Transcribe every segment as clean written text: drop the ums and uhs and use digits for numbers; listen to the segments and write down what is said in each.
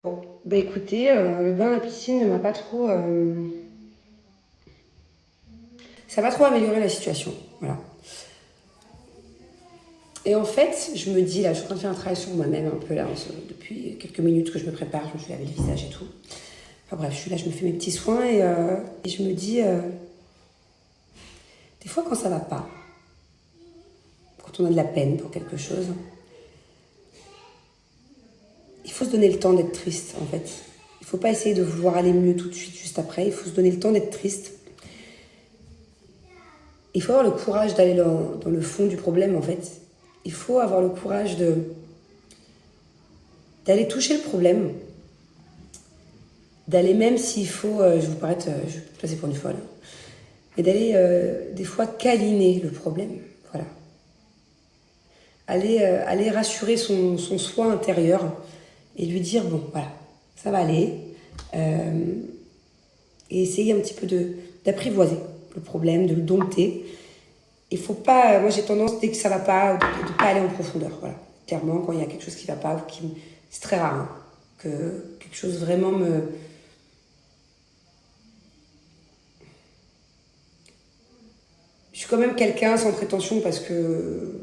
Bon, bah écoutez, le bain à la piscine ne m'a pas trop, ça n'a pas trop amélioré la situation. Voilà. Et en fait, je me dis, là, je suis en train de faire un travail sur moi-même un peu là, depuis quelques minutes que je me prépare, je me suis lavé le visage et tout. Enfin bref, je suis là, je me fais mes petits soins et je me dis, des fois quand ça va pas, quand on a de la peine pour quelque chose, il faut se donner le temps d'être triste en fait. Il faut pas essayer de vouloir aller mieux tout de suite, juste après. Il faut se donner le temps d'être triste. Il faut avoir le courage d'aller dans le fond du problème en fait. Il faut avoir le courage d'aller toucher le problème, d'aller même s'il faut, je vais vous paraître, je vais passer pour une folle, mais d'aller des fois câliner le problème, voilà. Aller rassurer son soi intérieur et lui dire bon voilà, ça va aller, euh, et essayer un petit peu d'apprivoiser le problème, de le dompter. Il faut pas, moi j'ai tendance dès que ça va pas, de pas aller en profondeur, voilà. Clairement quand il y a quelque chose qui va pas, c'est très rare hein, que quelque chose vraiment me je suis quand même quelqu'un sans prétention parce que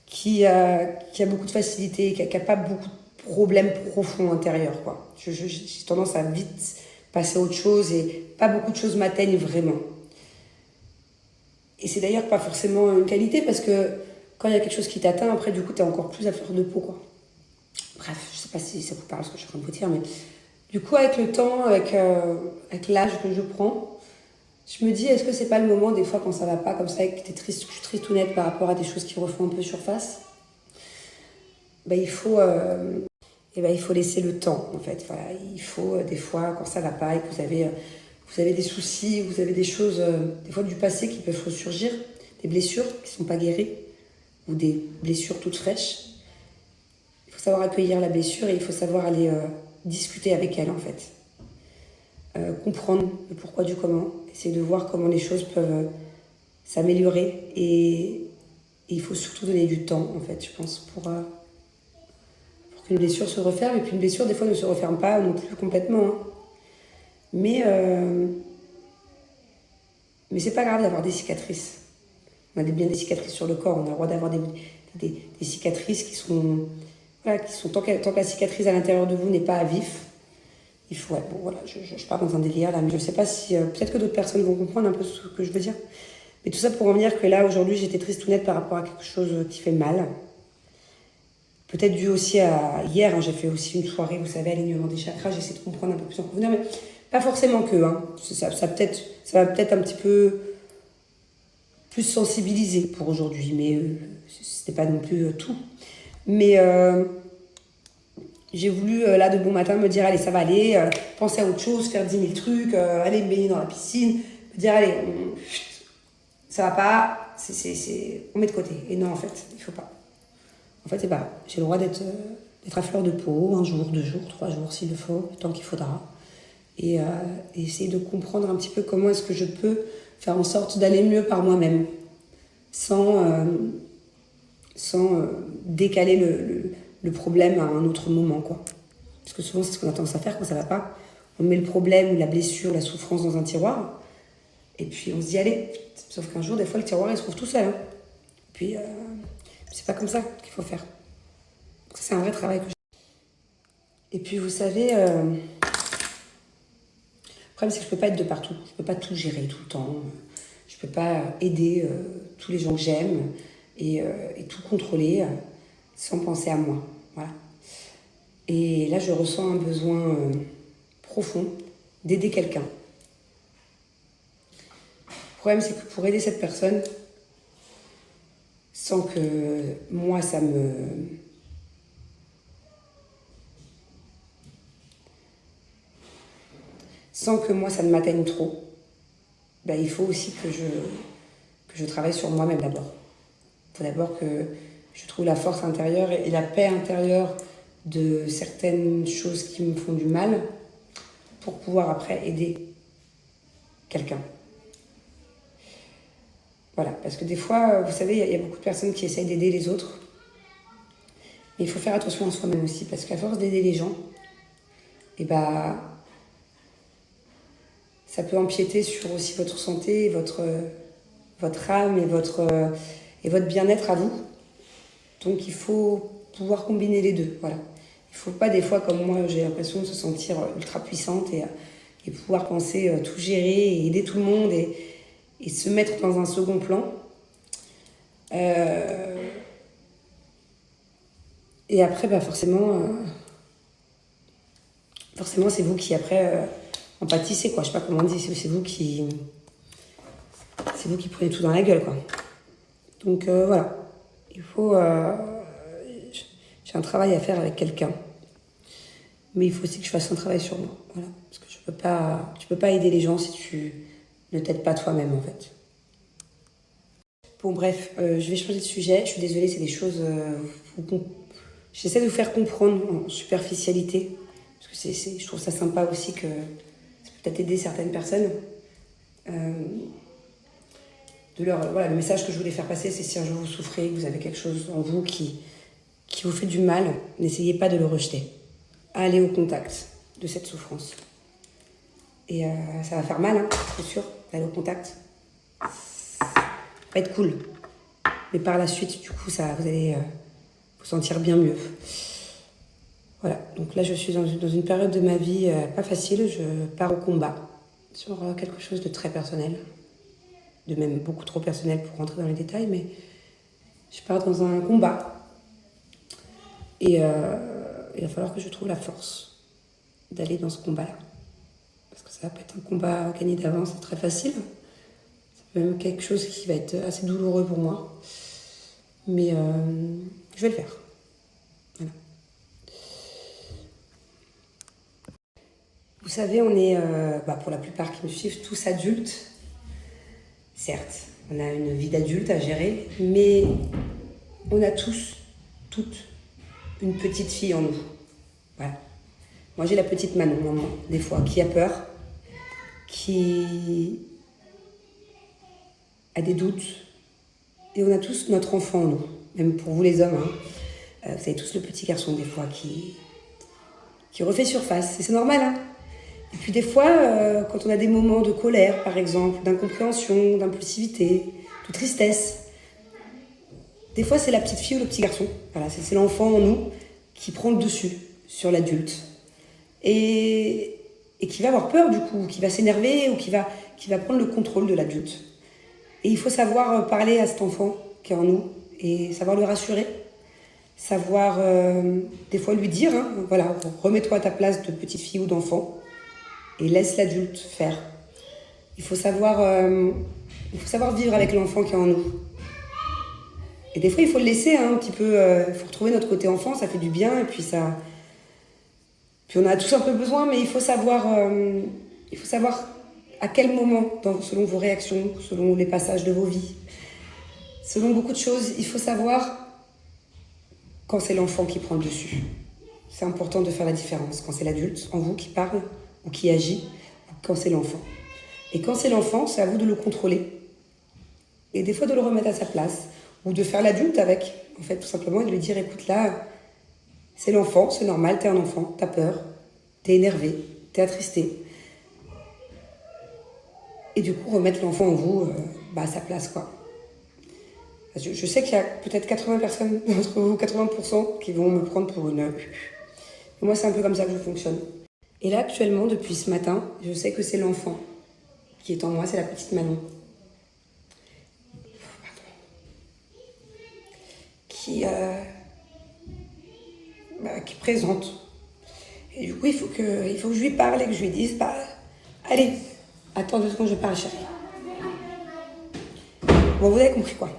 qui a beaucoup de facilité, qui a pas beaucoup de problèmes profonds intérieurs, quoi. J'ai tendance à vite passer à autre chose et pas beaucoup de choses m'atteignent vraiment. Et c'est d'ailleurs pas forcément une qualité parce que quand il y a quelque chose qui t'atteint, après du coup t'es encore plus à fleur de peau, quoi. Bref, je sais pas si ça vous parle ce que je suis en train de vous dire, mais du coup avec le temps, avec l'âge que je prends, je me dis est-ce que c'est pas le moment des fois quand ça va pas comme ça et que t'es triste, je suis triste ou nette par rapport à des choses qui refont un peu surface, ben, il faut laisser le temps, en fait. Voilà. Il faut, des fois, quand ça va pas et que vous avez des soucis, vous avez des choses, des fois du passé qui peuvent ressurgir, des blessures qui ne sont pas guéries, ou des blessures toutes fraîches. Il faut savoir accueillir la blessure et il faut savoir aller discuter avec elle, en fait. Comprendre le pourquoi du comment, essayer de voir comment les choses peuvent s'améliorer et il faut surtout donner du temps, en fait, je pense, pour qu'une blessure se referme. Et puis une blessure, des fois, ne se referme pas non plus complètement, hein. Mais, euh, mais c'est pas grave d'avoir des cicatrices. On a bien des cicatrices sur le corps, on a le droit d'avoir des cicatrices qui sont. Voilà, qui sont tant que la cicatrice à l'intérieur de vous n'est pas à vif, il faut. Ouais, bon, voilà, je pars dans un délire là, mais je sais pas si. Peut-être que d'autres personnes vont comprendre un peu ce que je veux dire. Mais tout ça pour en venir que là, aujourd'hui, j'étais triste ou nette par rapport à quelque chose qui fait mal. Peut-être dû aussi à hier, hein, j'ai fait aussi une soirée, vous savez, alignement des chakras, j'essaie de comprendre un peu plus en profondeur, mais pas forcément que, hein. Ça va peut-être un petit peu plus sensibiliser pour aujourd'hui, mais c'était pas non plus tout. Mais j'ai voulu, là, de bon matin, me dire, allez, ça va aller, penser à autre chose, faire 10 000 trucs, aller me baigner dans la piscine, me dire, allez, ça va pas, on met de côté. Et non, en fait, il faut pas. En fait, c'est pas grave. J'ai le droit d'être à fleur de peau, un jour, 2 jours, 3 jours s'il le faut, le temps qu'il faudra. Et, et essayer de comprendre un petit peu comment est-ce que je peux faire en sorte d'aller mieux par moi-même, sans, sans décaler le problème à un autre moment, quoi. Parce que souvent, c'est ce qu'on a tendance à faire quand ça va pas. On met le problème ou la blessure, la souffrance dans un tiroir, et puis on se dit, allez. Sauf qu'un jour, des fois, le tiroir, il se trouve tout seul, hein. Puis, c'est pas comme ça qu'il faut faire. C'est un vrai travail que j'ai. Et puis, vous savez, le problème, c'est que je peux pas être de partout. Je peux pas tout gérer tout le temps. Je peux pas aider tous les gens que j'aime et tout contrôler sans penser à moi. Voilà. Et là, je ressens un besoin profond d'aider quelqu'un. Le problème, c'est que pour aider cette personne, sans que moi, sans que moi, ça ne m'atteigne trop, ben, il faut aussi que je travaille sur moi-même d'abord. Il faut d'abord que je trouve la force intérieure et la paix intérieure de certaines choses qui me font du mal pour pouvoir après aider quelqu'un. Voilà, parce que des fois, vous savez, il y a beaucoup de personnes qui essayent d'aider les autres. Mais il faut faire attention à soi-même aussi, parce qu'à force d'aider les gens, et bah, ça peut empiéter sur aussi votre santé, votre âme et votre bien-être à vous. Donc il faut pouvoir combiner les deux, voilà. Il ne faut pas des fois, comme moi, j'ai l'impression de se sentir ultra puissante et pouvoir penser tout gérer et aider tout le monde et se mettre dans un second plan. Et après, bah forcément, c'est vous qui après en pâtissez, quoi. Je sais pas comment on dit, c'est vous qui prenez tout dans la gueule, quoi. Donc voilà, il faut... j'ai un travail à faire avec quelqu'un. Mais il faut aussi que je fasse un travail sur moi. Voilà. Parce que tu peux pas aider les gens si tu ne t'aides pas toi-même, en fait. Bon, bref, je vais changer de sujet. Je suis désolée, c'est des choses... j'essaie de vous faire comprendre en superficialité. Parce que je trouve ça sympa aussi que ça peut peut-être aider certaines personnes. Voilà, le message que je voulais faire passer, c'est si un jour vous souffrez, que vous avez quelque chose en vous qui vous fait du mal, n'essayez pas de le rejeter. Allez au contact de cette souffrance. Et ça va faire mal, hein, c'est sûr, d'aller au contact. Ça va être cool. Mais par la suite, du coup, vous allez vous sentir bien mieux. Voilà, donc là, je suis dans une période de ma vie pas facile. Je pars au combat sur quelque chose de très personnel. De même beaucoup trop personnel pour rentrer dans les détails, mais je pars dans un combat. Et il va falloir que je trouve la force d'aller dans ce combat-là. Parce que ça va pas être un combat gagné d'avance, c'est très facile. C'est même quelque chose qui va être assez douloureux pour moi. Mais je vais le faire. Voilà. Vous savez, on est, pour la plupart qui me suivent, tous adultes. Certes, on a une vie d'adulte à gérer, mais on a tous, toutes, une petite fille en nous. Voilà. Moi, j'ai la petite Manon, des fois, qui a peur, qui a des doutes. Et on a tous notre enfant en nous, même pour vous les hommes. Hein. Vous avez tous le petit garçon, des fois, qui refait surface. Et c'est normal, hein. Et puis des fois, quand on a des moments de colère, par exemple, d'incompréhension, d'impulsivité, de tristesse, des fois c'est la petite fille ou le petit garçon. Voilà, c'est l'enfant en nous qui prend le dessus sur l'adulte. Et qui va avoir peur du coup, qui va s'énerver ou qui va prendre le contrôle de l'adulte. Et il faut savoir parler à cet enfant qui est en nous et savoir le rassurer. Savoir des fois lui dire, hein, voilà, remets-toi à ta place de petite fille ou d'enfant. Et laisse l'adulte faire. Il faut savoir vivre avec l'enfant qui est en nous. Et des fois, il faut le laisser un petit peu. Il faut retrouver notre côté enfant, ça fait du bien. Et puis on a tous un peu besoin, mais il faut savoir à quel moment, selon vos réactions, selon les passages de vos vies, selon beaucoup de choses, il faut savoir quand c'est l'enfant qui prend le dessus. C'est important de faire la différence. Quand c'est l'adulte en vous qui parle, ou qui agit, ou quand c'est l'enfant. Et quand c'est l'enfant, c'est à vous de le contrôler. Et des fois de le remettre à sa place, ou de faire l'adulte avec, en fait, tout simplement, et de lui dire, écoute, là, c'est l'enfant, c'est normal, t'es un enfant, t'as peur, t'es énervé, t'es attristé. Et du coup, remettre l'enfant en vous, à sa place, quoi. Je sais qu'il y a peut-être 80 personnes d'entre vous, 80%, qui vont me prendre pour une... Et moi, c'est un peu comme ça que je fonctionne. Et là, actuellement, depuis ce matin, je sais que c'est l'enfant qui est en moi, c'est la petite Manon. Qui présente. Et du coup, il faut que je lui parle et que je lui dise, allez, attends 2 secondes, je parle, chérie. Bon, vous avez compris quoi.